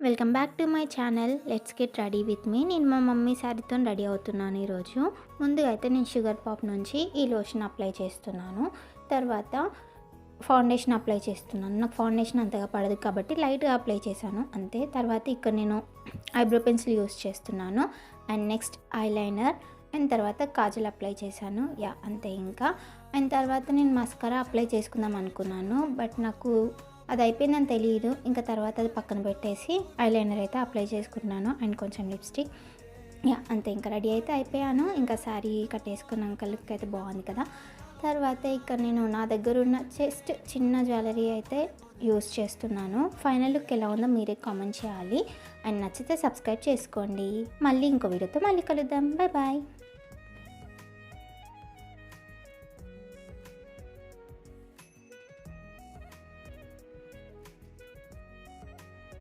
Welcome back to my channel. Let's get ready with me. నేను మా mummy శారీతో ready అవుతున్నాను ఈరోజు. ముందుగా అయితే నేను షుగర్ పాప్ నుంచి ఈ లోషన్ అప్లై చేస్తున్నాను. తర్వాత ఫౌండేషన్ అప్లై చేస్తున్నాను. నాకు ఫౌండేషన్ అంతగా పడదు కాబట్టి లైట్గా అప్లై చేశాను అంతే. తర్వాత ఇక్కడ నేను ఐబ్రో పెన్సిల్ యూస్ చేస్తున్నాను. అండ్ నెక్స్ట్ ఐలైనర్ అండ్ తర్వాత కాజల్ అప్లై చేశాను. అంతే. ఇంకా అండ్ తర్వాత నేను మస్కరా అప్లై చేసుకుందాం అనుకున్నాను, బట్ నాకు అది అయిపోయిందని తెలియదు. ఇంకా తర్వాత అది పక్కన పెట్టేసి ఐలైనర్ అయితే అప్లై చేసుకున్నాను అండ్ కొంచెం లిప్స్టిక్. అంతే. ఇంకా రెడీ అయితే అయిపోయాను. ఇంకా శారీ కట్టేసుకున్నాక లుక్ అయితే బాగుంది కదా. తర్వాత ఇక్కడ నేను నా దగ్గర ఉన్న జస్ట్ చిన్న జ్యువెలరీ అయితే యూస్ చేస్తున్నాను. ఫైనల్ లుక్ ఎలా ఉందో మీరే కామెంట్ చేయాలి. అండ్ నచ్చితే సబ్స్క్రైబ్ చేసుకోండి. మళ్ళీ ఇంకో వీడియోతో మళ్ళీ కలుద్దాం. Bye bye.